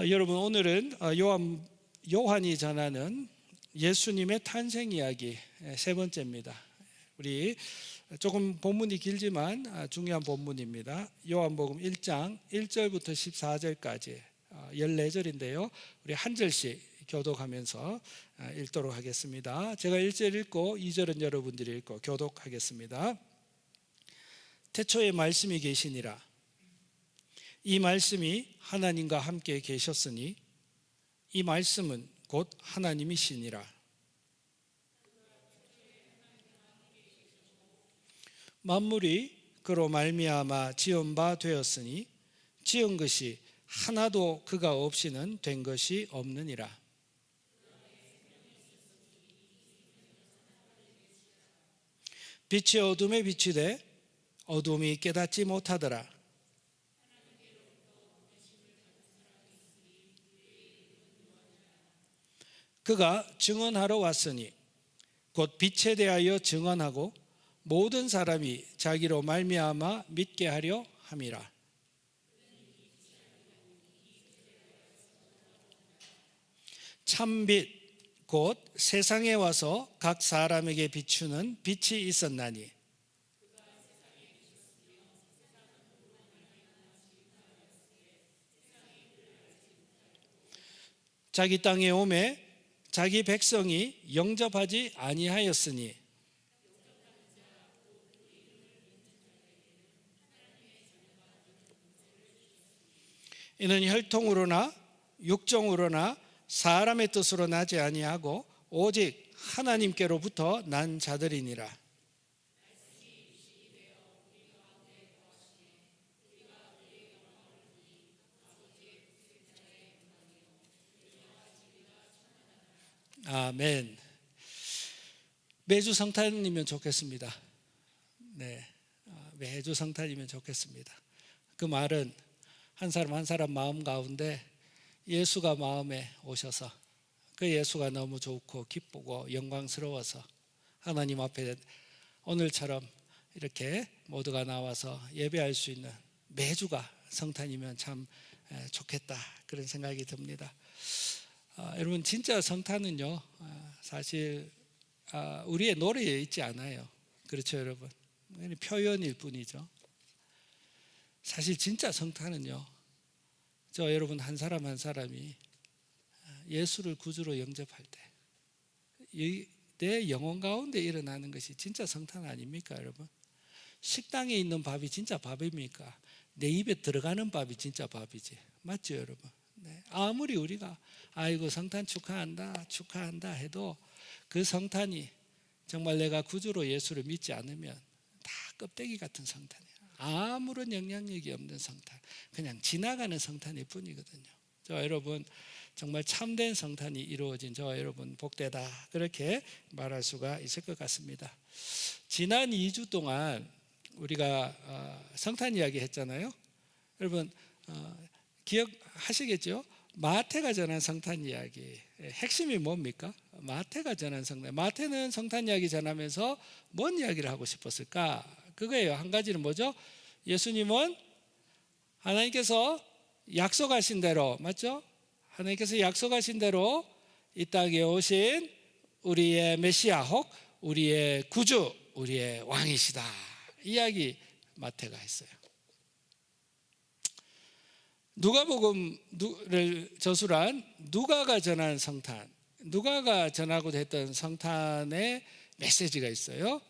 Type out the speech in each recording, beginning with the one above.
여러분, 오늘은 요한이 전하는 예수님의 탄생 이야기 세 번째입니다. 우리 조금 본문이 길지만 중요한 본문입니다. 요한복음 1장 1절부터 14절까지 14절인데요. 우리 한 절씩 교독하면서 읽도록 하겠습니다. 제가 1절 읽고 2절은 여러분들이 읽고 교독하겠습니다. 태초에 말씀이 계시니라. 이 말씀이 하나님과 함께 계셨으니 이 말씀은 곧 하나님이시니라. 만물이 그로 말미암아 지은 바 되었으니 지은 것이 하나도 그가 없이는 된 것이 없느니라. 빛이 어둠에 비추되 어둠이 깨닫지 못하더라. 그가 증언하러 왔으니 곧 빛에 대하여 증언하고 모든 사람이 자기로 말미암아 믿게 하려 함이라. 참빛 곧 세상에 와서 각 사람에게 비추는 빛이 있었나니 자기 땅에 오매 자기 백성이 영접하지 아니하였으니 이는 혈통으로나 육정으로나 사람의 뜻으로 나지 아니하고 오직 하나님께로부터 난 자들이니라. 아멘. 매주 성탄이면 좋겠습니다. 네, 매주 성탄이면 좋겠습니다. 그 말은 한 사람 한 사람 마음 가운데 예수가 마음에 오셔서 그 예수가 너무 좋고 기쁘고 영광스러워서 하나님 앞에 오늘처럼 이렇게 모두가 나와서 예배할 수 있는 매주가 성탄이면 참 좋겠다, 그런 생각이 듭니다. 여러분, 진짜 성탄은요 사실 우리의 노래에 있지 않아요. 그렇죠 여러분? 표현일 뿐이죠. 사실 진짜 성탄은요, 저 여러분 한 사람 한 사람이 예수를 구주로 영접할 때 내 영혼 가운데 일어나는 것이 진짜 성탄 아닙니까 여러분? 식당에 있는 밥이 진짜 밥입니까? 내 입에 들어가는 밥이 진짜 밥이지, 맞죠 여러분? 네. 아무리 우리가 아이고 성탄 축하한다 해도 그 성탄이 정말 내가 구주로 예수를 믿지 않으면 다 껍데기 같은 성탄이에요. 아무런 영향력이 없는 성탄, 그냥 지나가는 성탄일 뿐이거든요. 저 여러분 정말 참된 성탄이 이루어진 저 여러분 복되다, 그렇게 말할 수가 있을 것 같습니다. 지난 2주 동안 우리가 성탄 이야기 했잖아요. 여러분 기억하시겠죠? 마태가 전한 성탄 이야기 핵심이 뭡니까? 마태가 전한 성탄. 마태는 성탄 이야기 전하면서 뭔 이야기를 하고 싶었을까? 그거예요. 한 가지는 뭐죠? 예수님은 하나님께서 약속하신 대로, 맞죠? 하나님께서 약속하신 대로 이 땅에 오신 우리의 메시아, 혹 우리의 구주, 우리의 왕이시다, 이야기 마태가 했어요. 누가복음을 저술한 누가가 전한 성탄, 누가가 전하고 했던 성탄의 메시지가 있어요.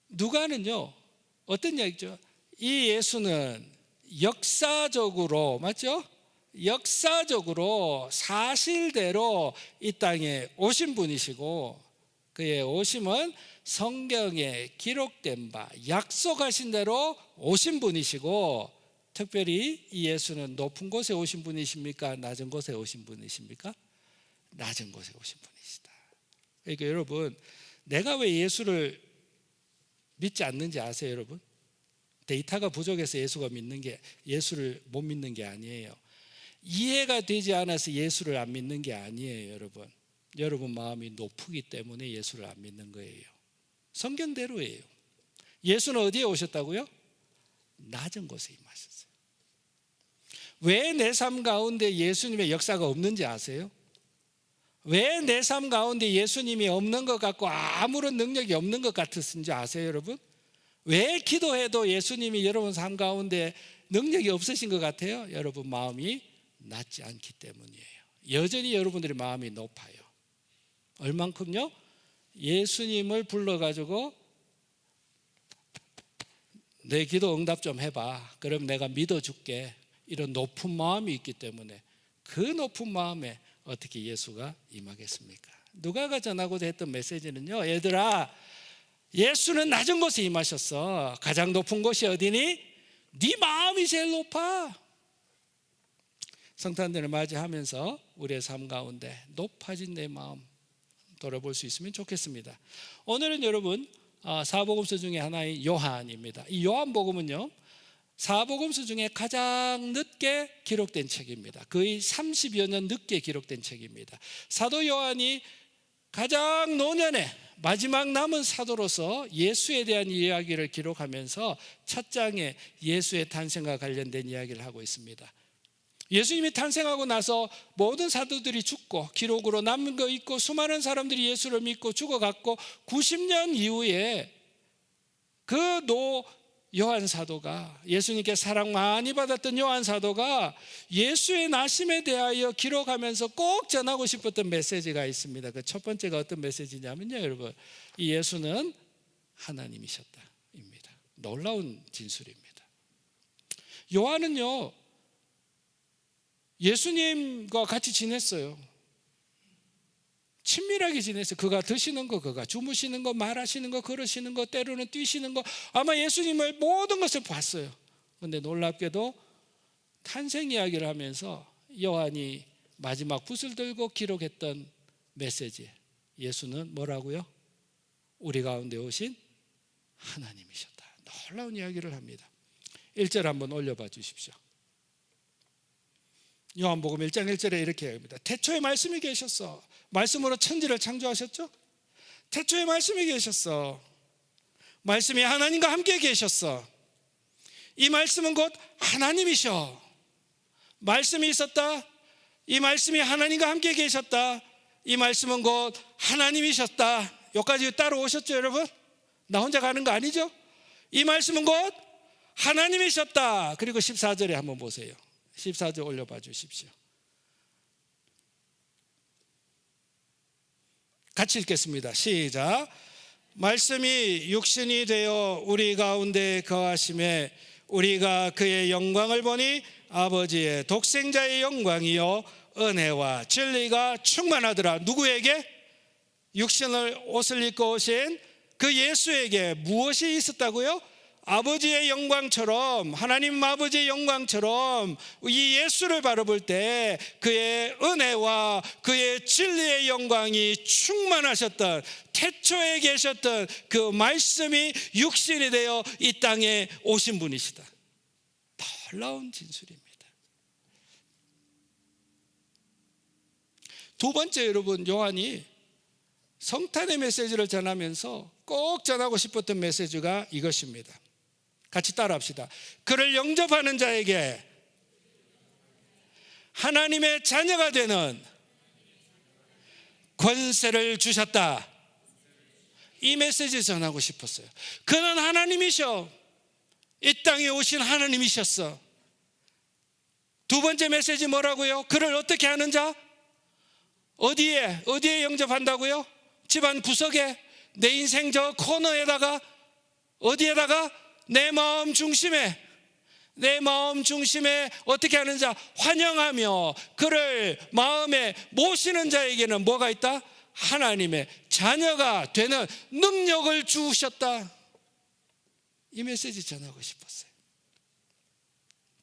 누가는요 어떤 이야기죠? 이 예수는 역사적으로, 맞죠? 역사적으로 사실대로 이 땅에 오신 분이시고 그의 오심은 성경에 기록된 바 약속하신 대로 오신 분이시고, 특별히 이 예수는 높은 곳에 오신 분이십니까? 낮은 곳에 오신 분이십니까? 낮은 곳에 오신 분이시다. 그러니까 여러분, 내가 왜 예수를 믿지 않는지 아세요 여러분? 데이터가 부족해서 예수를 못 믿는 게 아니에요. 이해가 되지 않아서 예수를 안 믿는 게 아니에요 여러분. 여러분 마음이 높기 때문에 예수를 안 믿는 거예요. 성경대로예요. 예수는 어디에 오셨다고요? 낮은 곳에 임하셨어요. 왜 내 삶 가운데 예수님의 역사가 없는지 아세요? 왜 내 삶 가운데 예수님이 없는 것 같고 아무런 능력이 없는 것 같으신지 아세요, 여러분? 왜 기도해도 예수님이 여러분 삶 가운데 능력이 없으신 것 같아요? 여러분 마음이 낮지 않기 때문이에요. 여전히 여러분들의 마음이 높아요. 얼만큼요? 예수님을 불러가지고 내 기도 응답 좀 해봐. 그럼 내가 믿어줄게. 이런 높은 마음이 있기 때문에 그 높은 마음에 어떻게 예수가 임하겠습니까? 누가가 전하고자 했던 메시지는요, 얘들아, 예수는 낮은 곳에 임하셨어. 가장 높은 곳이 어디니? 네 마음이 제일 높아. 성탄절을 맞이하면서 우리의 삶 가운데 높아진 내 마음 돌아볼 수 있으면 좋겠습니다. 오늘은 여러분 사복음서 중에 하나인 요한입니다. 이 요한복음은요, 사복음서 중에 가장 늦게 기록된 책입니다. 거의 30여 년 늦게 기록된 책입니다. 사도 요한이 가장 노년에 마지막 남은 사도로서 예수에 대한 이야기를 기록하면서 첫 장에 예수의 탄생과 관련된 이야기를 하고 있습니다. 예수님이 탄생하고 나서 모든 사도들이 죽고 기록으로 남은 거 있고 수많은 사람들이 예수를 믿고 죽어갔고 90년 이후에 그 요한 사도가, 예수님께 사랑 많이 받았던 요한 사도가 예수의 나심에 대하여 기록하면서 꼭 전하고 싶었던 메시지가 있습니다. 그 첫 번째가 어떤 메시지냐면요, 여러분, 이 예수는 하나님이셨다입니다. 놀라운 진술입니다. 요한은요, 예수님과 같이 지냈어요. 친밀하게 지냈어요. 그가 드시는 거, 그가 주무시는 거, 말하시는 거, 걸으시는 거, 때로는 뛰시는 거, 아마 예수님의 모든 것을 봤어요. 그런데 놀랍게도 탄생 이야기를 하면서 요한이 마지막 붓을 들고 기록했던 메시지, 예수는 뭐라고요? 우리 가운데 오신 하나님이셨다. 놀라운 이야기를 합니다. 1절 한번 올려봐 주십시오. 요한복음 1장 1절에 이렇게 합니다. 태초에 말씀이 계셨어. 말씀으로 천지를 창조하셨죠? 태초에 말씀이 계셨어. 말씀이 하나님과 함께 계셨어. 이 말씀은 곧 하나님이셔. 말씀이 있었다. 이 말씀이 하나님과 함께 계셨다. 이 말씀은 곧 하나님이셨다. 여기까지 따라오셨죠, 여러분? 나 혼자 가는 거 아니죠? 이 말씀은 곧 하나님이셨다. 그리고 14절에 한번 보세요. 14절 올려봐 주십시오. 같이 읽겠습니다. 시작. 말씀이 육신이 되어 우리 가운데 거하심에 우리가 그의 영광을 보니 아버지의 독생자의 영광이요 은혜와 진리가 충만하더라. 누구에게? 육신을 옷을 입고 오신 그 예수에게 무엇이 있었다고요? 아버지의 영광처럼, 하나님 아버지의 영광처럼 이 예수를 바라볼 때 그의 은혜와 그의 진리의 영광이 충만하셨던, 태초에 계셨던 그 말씀이 육신이 되어 이 땅에 오신 분이시다. 놀라운 진술입니다. 두 번째, 여러분, 요한이 성탄의 메시지를 전하면서 꼭 전하고 싶었던 메시지가 이것입니다. 같이 따라합시다. 그를 영접하는 자에게 하나님의 자녀가 되는 권세를 주셨다. 이 메시지 전하고 싶었어요. 그는 하나님이셔. 이 땅에 오신 하나님이셨어. 두 번째 메시지 뭐라고요? 그를 어떻게 하는 자? 어디에 영접한다고요? 집안 구석에, 내 인생 저 코너에다가, 어디에다가? 내 마음 중심에 어떻게 하는 자? 환영하며 그를 마음에 모시는 자에게는 뭐가 있다? 하나님의 자녀가 되는 능력을 주셨다. 이 메시지 전하고 싶었어요.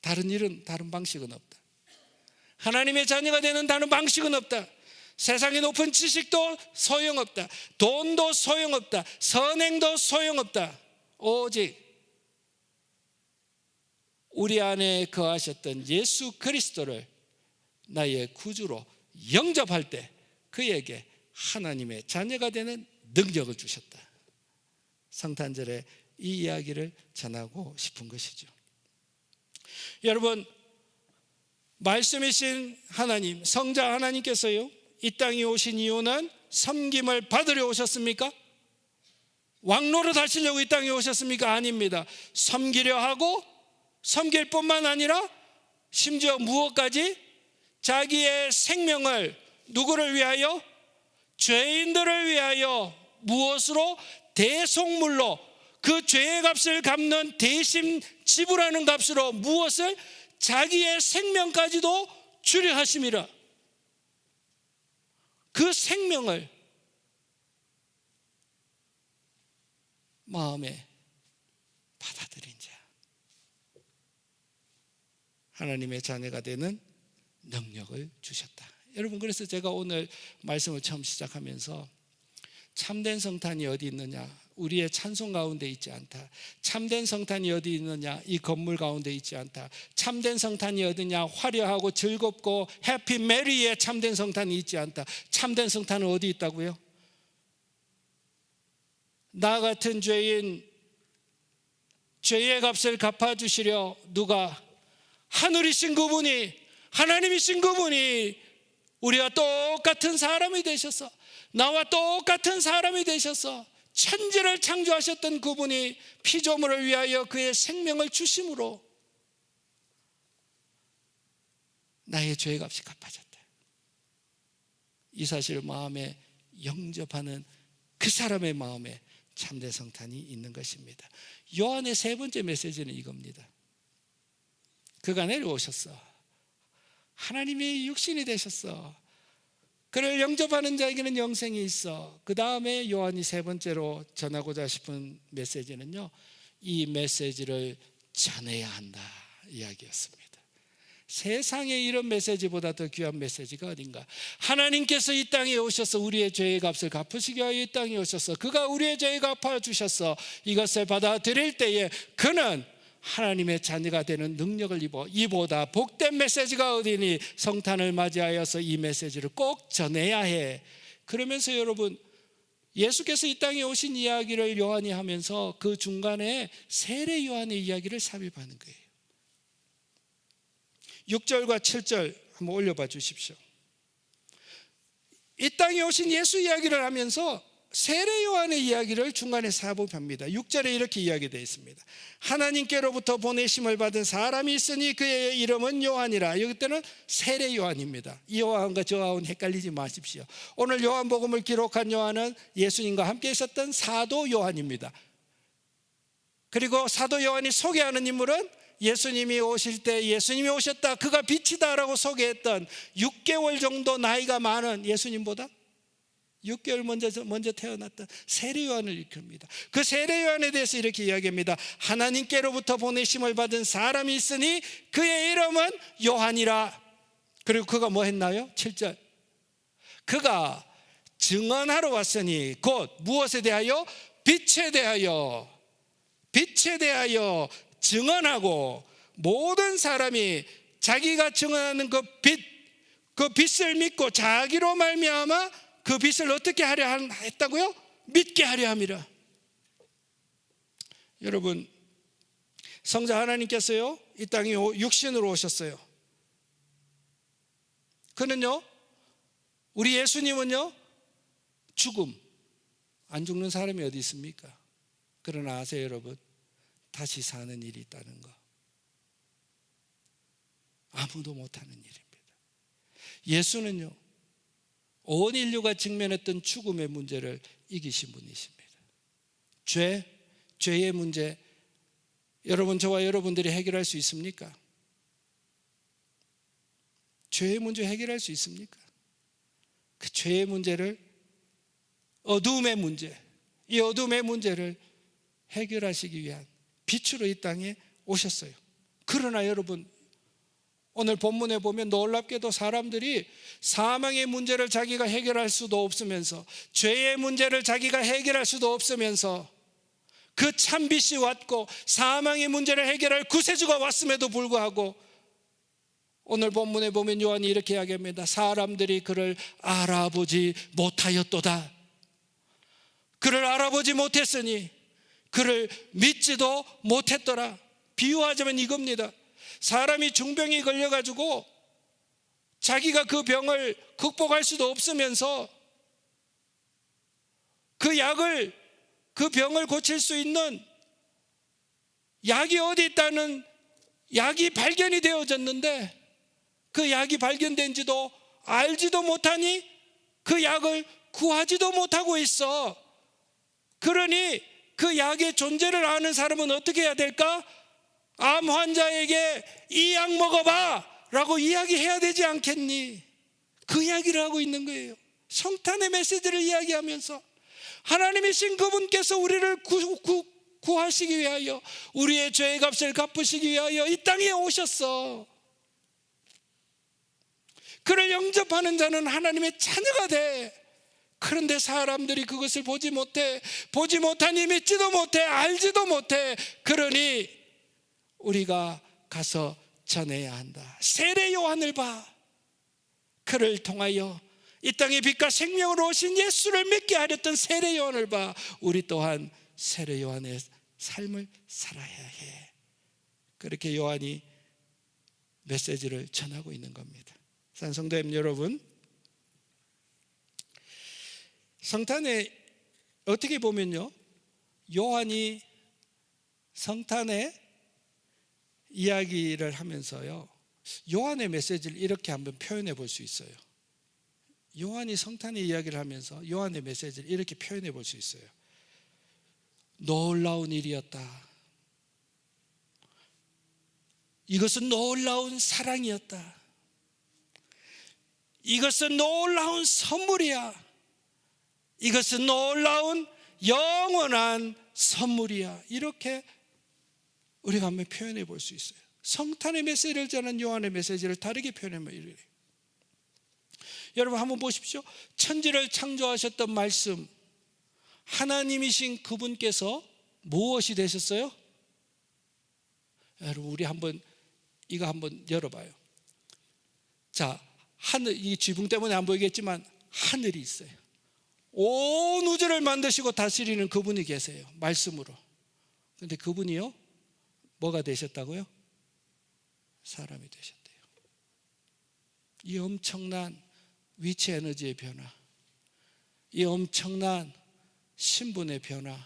다른 방식은 없다. 하나님의 자녀가 되는 다른 방식은 없다. 세상의 높은 지식도 소용없다. 돈도 소용없다. 선행도 소용없다. 오직 우리 안에 거하셨던 예수 그리스도를 나의 구주로 영접할 때 그에게 하나님의 자녀가 되는 능력을 주셨다. 성탄절에 이 이야기를 전하고 싶은 것이죠. 여러분, 말씀이신 하나님, 성자 하나님께서요, 이 땅에 오신 이유는 섬김을 받으려 오셨습니까? 왕노릇 하시려고 이 땅에 오셨습니까? 아닙니다. 섬기려 하고, 섬길 뿐만 아니라 심지어 무엇까지? 자기의 생명을 누구를 위하여? 죄인들을 위하여 무엇으로? 대속물로, 그 죄의 값을 갚는 대신 지불하는 값으로 무엇을? 자기의 생명까지도 주려 하심이라. 그 생명을 마음에 받아들인 자, 하나님의 자녀가 되는 능력을 주셨다. 여러분, 그래서 제가 오늘 말씀을 처음 시작하면서 참된 성탄이 어디 있느냐? 우리의 찬송 가운데 있지 않다. 참된 성탄이 어디 있느냐? 이 건물 가운데 있지 않다. 참된 성탄이 어디냐? 화려하고 즐겁고 해피 메리의 참된 성탄이 있지 않다. 참된 성탄은 어디 있다고요? 나 같은 죄인, 죄의 값을 갚아주시려 누가? 하늘이신 그분이, 하나님이신 그분이 우리와 똑같은 사람이 되셔서, 나와 똑같은 사람이 되셔서 천지를 창조하셨던 그분이 피조물을 위하여 그의 생명을 주심으로 나의 죄의 값이 갚아졌다. 이 사실을 마음에 영접하는 그 사람의 마음에 참된 성탄이 있는 것입니다. 요한의 세 번째 메시지는 이겁니다. 그가 내려오셨어. 하나님이 육신이 되셨어. 그를 영접하는 자에게는 영생이 있어. 그 다음에 요한이 세 번째로 전하고자 싶은 메시지는요, 이 메시지를 전해야 한다 이야기였습니다. 세상에 이런 메시지보다 더 귀한 메시지가 어딘가? 하나님께서 이 땅에 오셔서 우리의 죄의 값을 갚으시기 위하여 이 땅에 오셔서 그가 우리의 죄의 갚아주셔서 이것을 받아들일 때에 그는 하나님의 자녀가 되는 능력을 입어. 이보다 복된 메시지가 어디니? 성탄을 맞이하여서 이 메시지를 꼭 전해야 해. 그러면서 여러분, 예수께서 이 땅에 오신 이야기를 요한이 하면서 그 중간에 세례 요한의 이야기를 삽입하는 거예요. 6절과 7절 한번 올려봐 주십시오. 이 땅에 오신 예수 이야기를 하면서 세례 요한의 이야기를 중간에 삽입합니다. 6절에 이렇게 이야기되어 있습니다. 하나님께로부터 보내심을 받은 사람이 있으니 그의 이름은 요한이라. 여기 때는 세례 요한입니다. 이 요한과 저 요한 헷갈리지 마십시오. 오늘 요한복음을 기록한 요한은 예수님과 함께 있었던 사도 요한입니다. 그리고 사도 요한이 소개하는 인물은 예수님이 오실 때 예수님이 오셨다, 그가 빛이다라고 소개했던 6개월 정도 나이가 많은, 예수님보다 6개월 먼저 태어났던 세례 요한을 일컫습니다. 그 세례 요한에 대해서 이렇게 이야기합니다. 하나님께로부터 보내심을 받은 사람이 있으니 그의 이름은 요한이라. 그리고 그가 뭐 했나요? 7절, 그가 증언하러 왔으니 곧 무엇에 대하여? 빛에 대하여 증언하고, 모든 사람이 자기가 증언하는 그 빛을 믿고 자기로 말미암아 그 빛을 어떻게 하려 했다고요? 믿게 하려 함이라. 여러분, 성자 하나님께서요, 이 땅에 육신으로 오셨어요. 그는요, 우리 예수님은요, 죽음, 안 죽는 사람이 어디 있습니까? 그러나 아세요 여러분, 다시 사는 일이 있다는 거 아무도 못하는 일입니다. 예수는요, 온 인류가 직면했던 죽음의 문제를 이기신 분이십니다. 죄의 문제, 여러분, 저와 여러분들이 해결할 수 있습니까? 죄의 문제 해결할 수 있습니까? 그 죄의 문제를, 어두움의 문제, 이 어두움의 문제를 해결하시기 위한 빛으로 이 땅에 오셨어요. 그러나 여러분, 오늘 본문에 보면 놀랍게도 사람들이 사망의 문제를 자기가 해결할 수도 없으면서, 죄의 문제를 자기가 해결할 수도 없으면서, 그 참빛이 왔고 사망의 문제를 해결할 구세주가 왔음에도 불구하고 오늘 본문에 보면 요한이 이렇게 이야기합니다. 사람들이 그를 알아보지 못하였도다. 그를 알아보지 못했으니 그를 믿지도 못했더라. 비유하자면 이겁니다. 사람이 중병이 걸려가지고 자기가 그 병을 극복할 수도 없으면서 그 병을 고칠 수 있는 약이 어디 있다는 약이 발견이 되어졌는데 그 약이 발견된지도 알지도 못하니 그 약을 구하지도 못하고 있어. 그러니 그 약의 존재를 아는 사람은 어떻게 해야 될까? 암 환자에게 이 약 먹어봐 라고 이야기해야 되지 않겠니? 그 이야기를 하고 있는 거예요. 성탄의 메시지를 이야기하면서 하나님이신 그분께서 우리를 구하시기 위하여, 우리의 죄의 값을 갚으시기 위하여 이 땅에 오셨어. 그를 영접하는 자는 하나님의 자녀가 돼. 그런데 사람들이 그것을 보지 못하니 믿지도 못해, 알지도 못해. 그러니 우리가 가서 전해야 한다. 세례 요한을 봐. 그를 통하여 이 땅의 빛과 생명으로 오신 예수를 믿게 하렸던 세례 요한을 봐. 우리 또한 세례 요한의 삶을 살아야 해. 그렇게 요한이 메시지를 전하고 있는 겁니다. 산성도님 여러분, 성탄에 어떻게 보면요, 요한이 성탄의 이야기를 하면서요, 요한의 메시지를 이렇게 한번 표현해 볼 수 있어요. 요한이 성탄의 이야기를 하면서 요한의 메시지를 이렇게 표현해 볼 수 있어요. 놀라운 일이었다. 이것은 놀라운 사랑이었다. 이것은 놀라운 선물이야. 이것은 놀라운 영원한 선물이야. 이렇게 우리가 한번 표현해 볼 수 있어요. 성탄의 메시지를 전한 요한의 메시지를 다르게 표현하면 이래요. 여러분 한번 보십시오. 천지를 창조하셨던 말씀, 하나님이신 그분께서 무엇이 되셨어요? 여러분 우리 이거 한번 열어봐요. 자, 하늘, 이 지붕 때문에 안 보이겠지만 하늘이 있어요. 온 우주를 만드시고 다스리는 그분이 계세요. 말씀으로. 그런데 그분이요, 뭐가 되셨다고요? 사람이 되셨대요. 이 엄청난 위치 에너지의 변화, 이 엄청난 신분의 변화,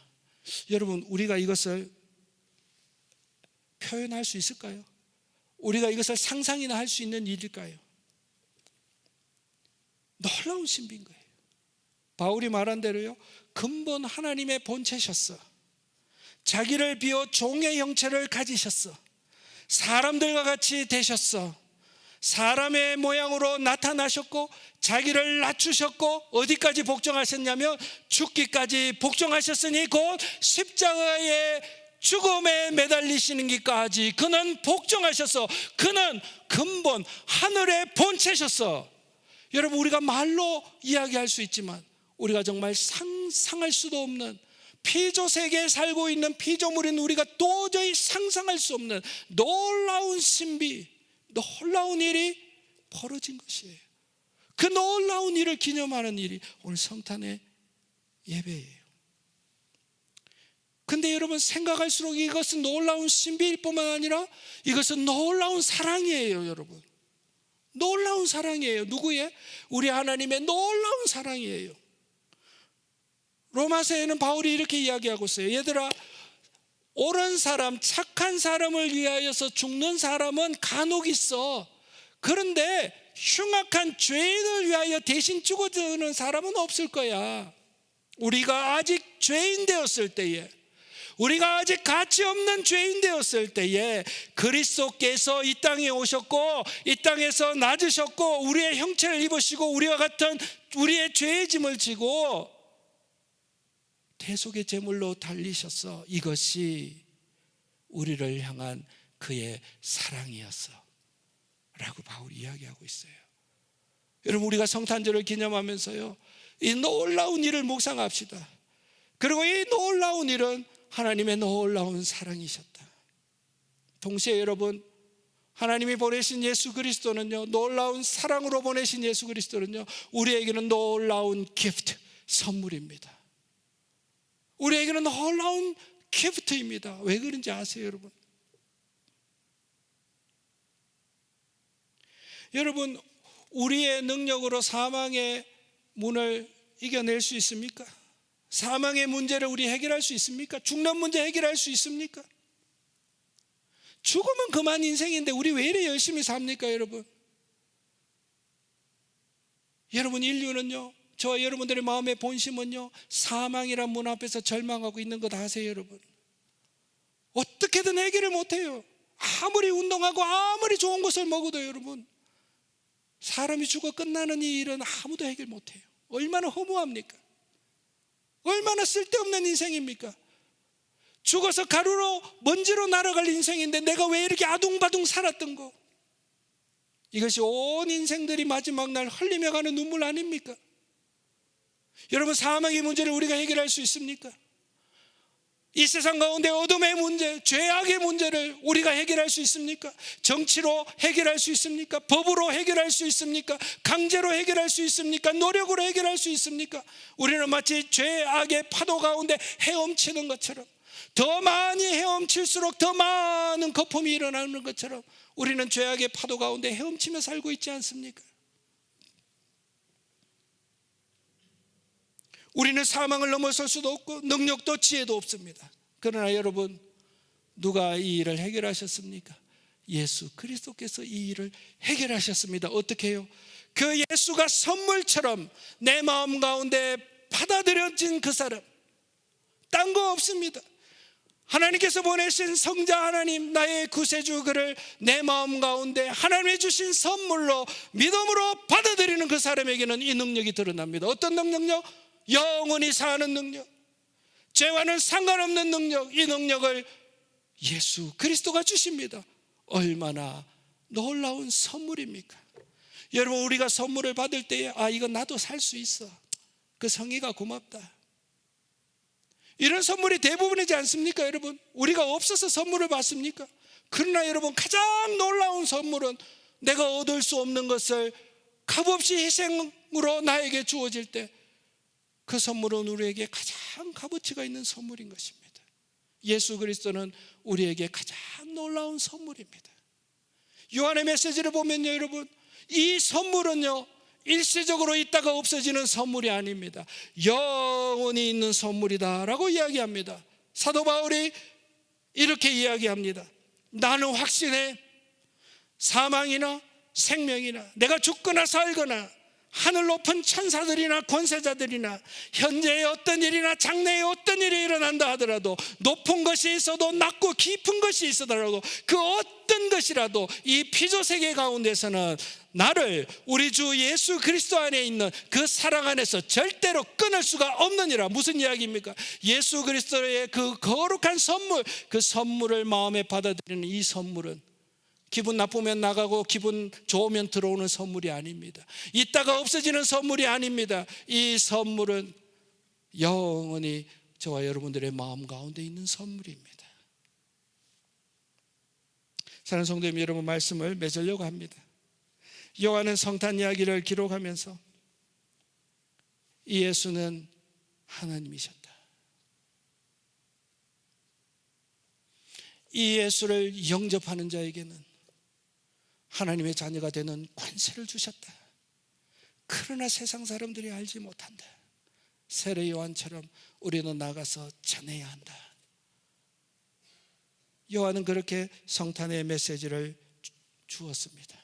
여러분 우리가 이것을 표현할 수 있을까요? 우리가 이것을 상상이나 할 수 있는 일일까요? 놀라운 신비인 거예요. 바울이 말한 대로요, 근본 하나님의 본체셨어. 자기를 비워 종의 형체를 가지셨어. 사람들과 같이 되셨어. 사람의 모양으로 나타나셨고 자기를 낮추셨고 어디까지 복종하셨냐면 죽기까지 복종하셨으니 곧 십자가의 죽음에 매달리시는 것까지 그는 복종하셨어. 그는 근본 하늘의 본체셨어. 여러분 우리가 말로 이야기할 수 있지만 우리가 정말 상상할 수도 없는, 피조 세계에 살고 있는 피조물인 우리가 도저히 상상할 수 없는 놀라운 신비, 놀라운 일이 벌어진 것이에요. 그 놀라운 일을 기념하는 일이 오늘 성탄의 예배예요. 근데 여러분 생각할수록 이것은 놀라운 신비일 뿐만 아니라 이것은 놀라운 사랑이에요. 여러분 놀라운 사랑이에요. 누구의? 우리 하나님의 놀라운 사랑이에요. 로마서에는 바울이 이렇게 이야기하고 있어요. 얘들아, 옳은 사람, 착한 사람을 위하여서 죽는 사람은 간혹 있어. 그런데 흉악한 죄인을 위하여 대신 죽어주는 사람은 없을 거야. 우리가 아직 죄인 되었을 때에, 우리가 아직 가치 없는 죄인 되었을 때에 그리스도께서 이 땅에 오셨고 이 땅에서 낮으셨고 우리의 형체를 입으시고 우리와 같은 우리의 죄의 짐을 지고 대속의 제물로 달리셨어. 이것이 우리를 향한 그의 사랑이었어 라고 바울이 이야기하고 있어요. 여러분 우리가 성탄절을 기념하면서요, 이 놀라운 일을 묵상합시다. 그리고 이 놀라운 일은 하나님의 놀라운 사랑이셨다. 동시에 여러분 하나님이 보내신 예수 그리스도는요, 놀라운 사랑으로 보내신 예수 그리스도는요, 우리에게는 놀라운 기프트, 선물입니다. 우리에게는 놀라운 기프트입니다. 왜 그런지 아세요 여러분? 여러분 우리의 능력으로 사망의 문을 이겨낼 수 있습니까? 사망의 문제를 우리 해결할 수 있습니까? 죽는 문제 해결할 수 있습니까? 죽으면 그만 인생인데 우리 왜 이래 열심히 삽니까, 여러분? 여러분, 인류는요, 저와 여러분들의 마음의 본심은요, 사망이란 문 앞에서 절망하고 있는 거 다 아세요, 여러분? 어떻게든 해결을 못해요. 아무리 운동하고 아무리 좋은 것을 먹어도 여러분, 사람이 죽어 끝나는 이 일은 아무도 해결 못해요. 얼마나 허무합니까? 얼마나 쓸데없는 인생입니까? 죽어서 가루로 먼지로 날아갈 인생인데 내가 왜 이렇게 아둥바둥 살았던 거? 이것이 온 인생들이 마지막 날 흘리며 가는 눈물 아닙니까? 여러분, 사망의 문제를 우리가 해결할 수 있습니까? 이 세상 가운데 어둠의 문제, 죄악의 문제를 우리가 해결할 수 있습니까? 정치로 해결할 수 있습니까? 법으로 해결할 수 있습니까? 강제로 해결할 수 있습니까? 노력으로 해결할 수 있습니까? 우리는 마치 죄악의 파도 가운데 헤엄치는 것처럼, 더 많이 헤엄칠수록 더 많은 거품이 일어나는 것처럼 우리는 죄악의 파도 가운데 헤엄치며 살고 있지 않습니까? 우리는 사망을 넘어설 수도 없고 능력도 지혜도 없습니다. 그러나 여러분, 누가 이 일을 해결하셨습니까? 예수 그리스도께서 이 일을 해결하셨습니다. 어떻게 해요? 그 예수가 선물처럼 내 마음 가운데 받아들여진 그 사람, 딴 거 없습니다. 하나님께서 보내신 성자 하나님, 나의 구세주, 그를 내 마음 가운데 하나님이 주신 선물로 믿음으로 받아들이는 그 사람에게는 이 능력이 드러납니다. 어떤 능력요? 영원히 사는 능력, 죄와는 상관없는 능력. 이 능력을 예수 그리스도가 주십니다. 얼마나 놀라운 선물입니까? 여러분, 우리가 선물을 받을 때에 이건 나도 살 수 있어, 그 성의가 고맙다, 이런 선물이 대부분이지 않습니까? 여러분, 우리가 없어서 선물을 받습니까? 그러나 여러분, 가장 놀라운 선물은 내가 얻을 수 없는 것을 값없이 희생으로 나에게 주어질 때 그 선물은 우리에게 가장 값어치가 있는 선물인 것입니다. 예수 그리스도는 우리에게 가장 놀라운 선물입니다. 요한의 메시지를 보면요, 여러분, 이 선물은요, 일시적으로 있다가 없어지는 선물이 아닙니다. 영원히 있는 선물이다라고 이야기합니다. 사도 바울이 이렇게 이야기합니다. 나는 확신해, 사망이나 생명이나 내가 죽거나 살거나 하늘 높은 천사들이나 권세자들이나 현재의 어떤 일이나 장래의 어떤 일이 일어난다 하더라도, 높은 것이 있어도 낮고 깊은 것이 있어도 그 어떤 것이라도 이 피조세계 가운데서는 나를 우리 주 예수 그리스도 안에 있는 그 사랑 안에서 절대로 끊을 수가 없느니라. 무슨 이야기입니까? 예수 그리스도의 그 거룩한 선물, 그 선물을 마음에 받아들이는 이 선물은 기분 나쁘면 나가고 기분 좋으면 들어오는 선물이 아닙니다. 있다가 없어지는 선물이 아닙니다. 이 선물은 영원히 저와 여러분들의 마음 가운데 있는 선물입니다. 사랑하는 성도님 여러분, 말씀을 맺으려고 합니다. 요한은 성탄 이야기를 기록하면서 이 예수는 하나님이셨다, 이 예수를 영접하는 자에게는 하나님의 자녀가 되는 권세를 주셨다. 그러나 세상 사람들이 알지 못한다. 세례 요한처럼 우리는 나가서 전해야 한다. 요한은 그렇게 성탄의 메시지를 주었습니다.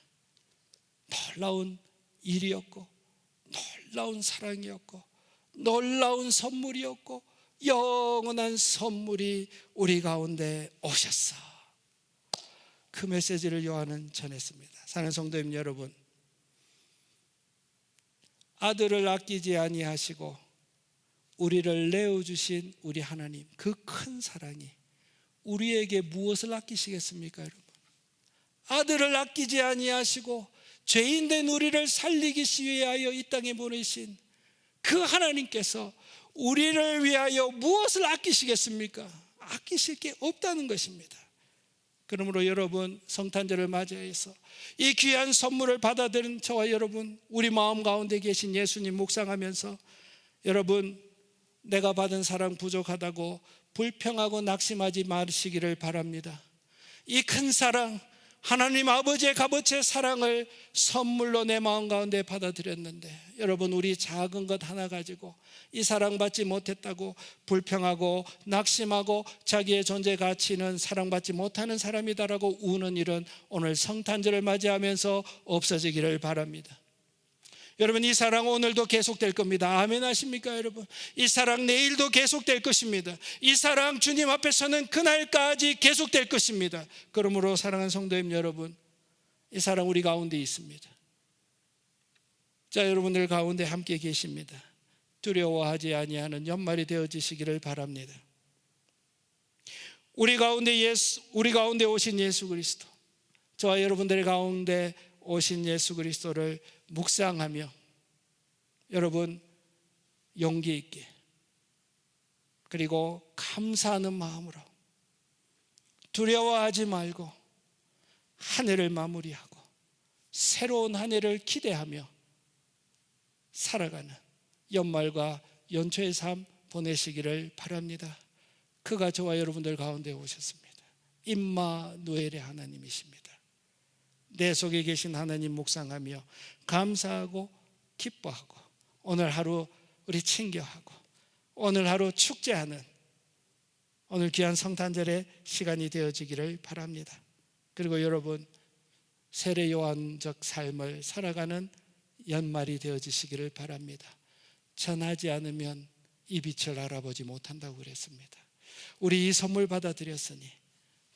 놀라운 일이었고, 놀라운 사랑이었고, 놀라운 선물이었고, 영원한 선물이 우리 가운데 오셨어. 그 메시지를 요한은 전했습니다. 사랑하는 성도님 여러분, 아들을 아끼지 아니하시고 우리를 내어주신 우리 하나님, 그 큰 사랑이 우리에게 무엇을 아끼시겠습니까? 여러분, 아들을 아끼지 아니하시고 죄인된 우리를 살리기 위하여 이 땅에 보내신 그 하나님께서 우리를 위하여 무엇을 아끼시겠습니까? 아끼실 게 없다는 것입니다. 그러므로 여러분, 성탄절을 맞이해서 이 귀한 선물을 받아들인 저와 여러분, 우리 마음 가운데 계신 예수님 묵상하면서 여러분, 내가 받은 사랑 부족하다고 불평하고 낙심하지 마시기를 바랍니다. 이 큰 사랑, 하나님 아버지의 값어치의 사랑을 선물로 내 마음 가운데 받아들였는데, 여러분, 우리 작은 것 하나 가지고 이 사랑받지 못했다고 불평하고 낙심하고 자기의 존재 가치는 사랑받지 못하는 사람이다라고 우는 일은 오늘 성탄절을 맞이하면서 없어지기를 바랍니다. 여러분, 이 사랑 오늘도 계속될 겁니다. 아멘 하십니까 여러분? 이 사랑 내일도 계속될 것입니다. 이 사랑 주님 앞에서는 그날까지 계속될 것입니다. 그러므로 사랑하는 성도님 여러분, 이 사랑 우리 가운데 있습니다. 자, 여러분들 가운데 함께 계십니다. 두려워하지 아니하는 연말이 되어지시기를 바랍니다. 우리 가운데 오신 예수 그리스도, 저와 여러분들 가운데 오신 예수 그리스도를 묵상하며 여러분 용기 있게 그리고 감사하는 마음으로 두려워하지 말고 한 해를 마무리하고 새로운 한 해를 기대하며 살아가는 연말과 연초의 삶 보내시기를 바랍니다. 그가 저와 여러분들 가운데 오셨습니다. 임마누엘의 하나님이십니다. 내 속에 계신 하나님 묵상하며 감사하고 기뻐하고 오늘 하루 우리 챙겨하고 오늘 하루 축제하는 오늘 귀한 성탄절의 시간이 되어지기를 바랍니다. 그리고 여러분 세례 요한적 삶을 살아가는 연말이 되어지시기를 바랍니다. 전하지 않으면 이 빛을 알아보지 못한다고 그랬습니다. 우리 이 선물 받아들였으니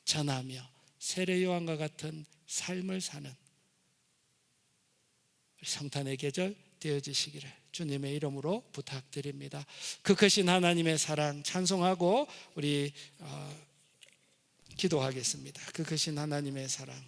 전하며 세례 요한과 같은 삶을 사는 성탄의 계절 되어지시기를 주님의 이름으로 부탁드립니다. 그 크신 하나님의 사랑 찬송하고 우리 기도하겠습니다. 그 크신 하나님의 사랑,